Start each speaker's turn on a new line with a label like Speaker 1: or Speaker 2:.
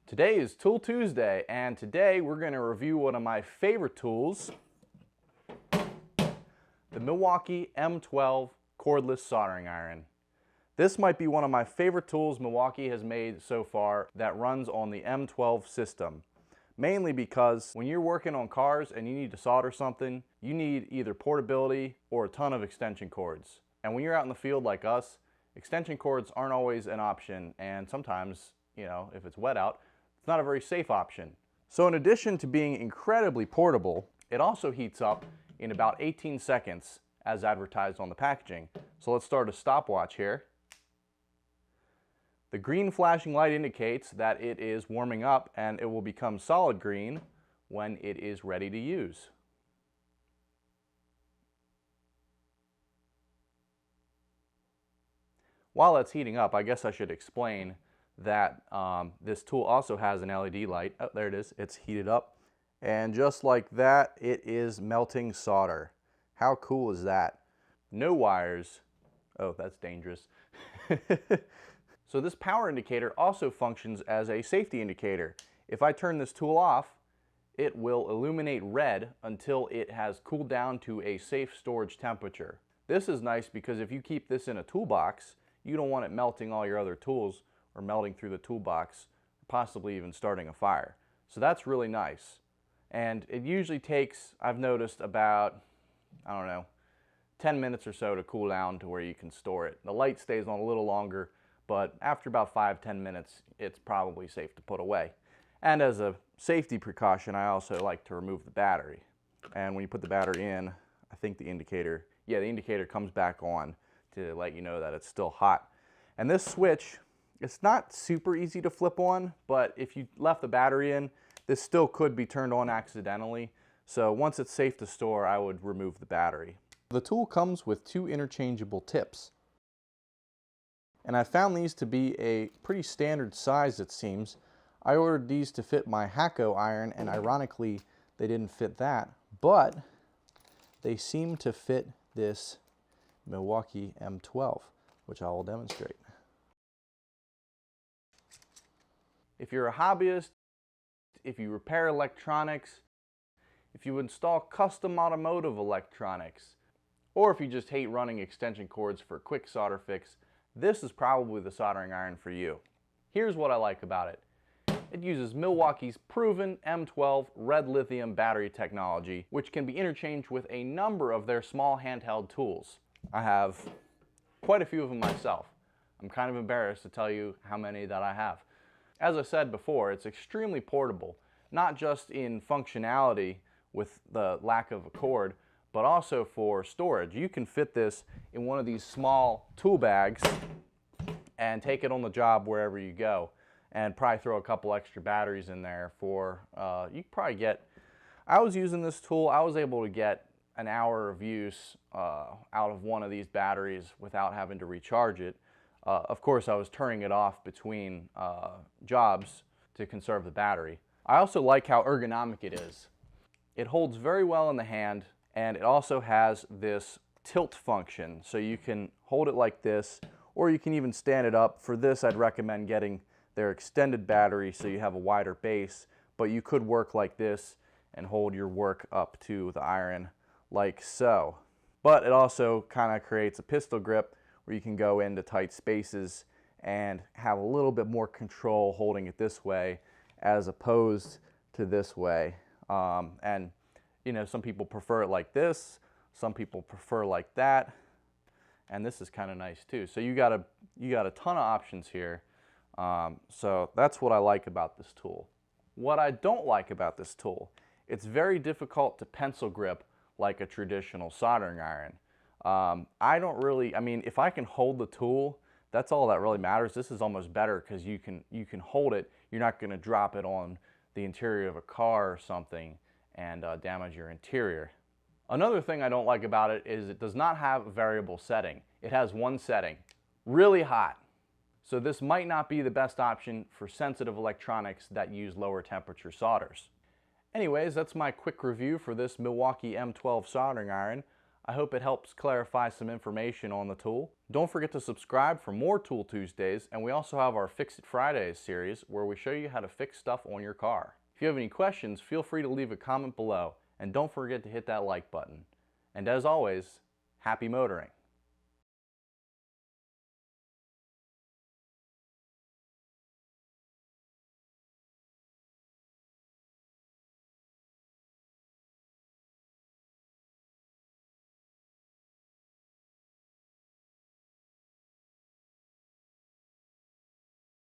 Speaker 1: Today is Tool Tuesday, and today we're going to review one of my favorite tools, the Milwaukee M12 cordless soldering iron. This might be one of my favorite tools Milwaukee has made so far that runs on the M12 system. Mainly because when you're working on cars and you need to solder something, you need either portability or a ton of extension cords. And when you're out in the field like us, extension cords aren't always an option, and sometimes, if it's wet out, it's not a very safe option. So in addition to being incredibly portable, it also heats up in about 18 seconds as advertised on the packaging. So let's start a stopwatch here. The green flashing light indicates that it is warming up, and it will become solid green when it is ready to use. While it's heating up, I guess I should explain that this tool also has an LED light. Oh, there it is. It's heated up. And just like that, it is melting solder. How cool is that? No wires. Oh, that's dangerous. So this power indicator also functions as a safety indicator. If I turn this tool off, it will illuminate red until it has cooled down to a safe storage temperature. This is nice because if you keep this in a toolbox, you don't want it melting all your other tools or melting through the toolbox, possibly even starting a fire. So that's really nice. And it usually takes, I've noticed, about, 10 minutes or so to cool down to where you can store it. The light stays on a little longer, but after about 5-10 minutes, it's probably safe to put away. And as a safety precaution, I also like to remove the battery. And when you put the battery in, I think the indicator comes back on to let you know that it's still hot. And this switch, it's not super easy to flip on, but if you left the battery in, this still could be turned on accidentally. So once it's safe to store, I would remove the battery. The tool comes with 2 interchangeable tips. And I found these to be a pretty standard size, it seems. I ordered these to fit my Hakko iron, and ironically, they didn't fit that, but they seem to fit this Milwaukee M12, which I will demonstrate. If you're a hobbyist, if you repair electronics, if you install custom automotive electronics, or if you just hate running extension cords for a quick solder fix, this is probably the soldering iron for you. Here's what I like about it. It uses Milwaukee's proven M12 red lithium battery technology, which can be interchanged with a number of their small handheld tools. I have quite a few of them myself. I'm kind of embarrassed to tell you how many that I have. As I said before, it's extremely portable, not just in functionality with the lack of a cord, but also for storage. You can fit this in one of these small tool bags and take it on the job wherever you go, and probably throw a couple extra batteries in there for, you could probably get, I was using this tool, I was able to get an hour of use out of one of these batteries without having to recharge it. Of course, I was turning it off between jobs to conserve the battery. I also like how ergonomic it is. It holds very well in the hand, and it also has this tilt function, so you can hold it like this, or you can even stand it up. For this, I'd recommend getting their extended battery so you have a wider base, but you could work like this and hold your work up to the iron like so. But it also kind of creates a pistol grip where you can go into tight spaces and have a little bit more control holding it this way as opposed to this way. And some people prefer it like this, some people prefer like that, and this is kind of nice too. So you got a ton of options here. So that's what I like about this tool. What I don't like about this tool, it's very difficult to pencil grip like a traditional soldering iron. If I can hold the tool, that's all that really matters. This is almost better because you can hold it. You're not going to drop it on the interior of a car or something and damage your interior. Another thing I don't like about it is it does not have a variable setting. It has one setting, really hot. So this might not be the best option for sensitive electronics that use lower temperature solders. Anyways, that's my quick review for this Milwaukee M12 soldering iron. I hope it helps clarify some information on the tool. Don't forget to subscribe for more Tool Tuesdays, and we also have our Fix It Fridays series where we show you how to fix stuff on your car. If you have any questions, feel free to leave a comment below, and don't forget to hit that like button. And as always, happy motoring.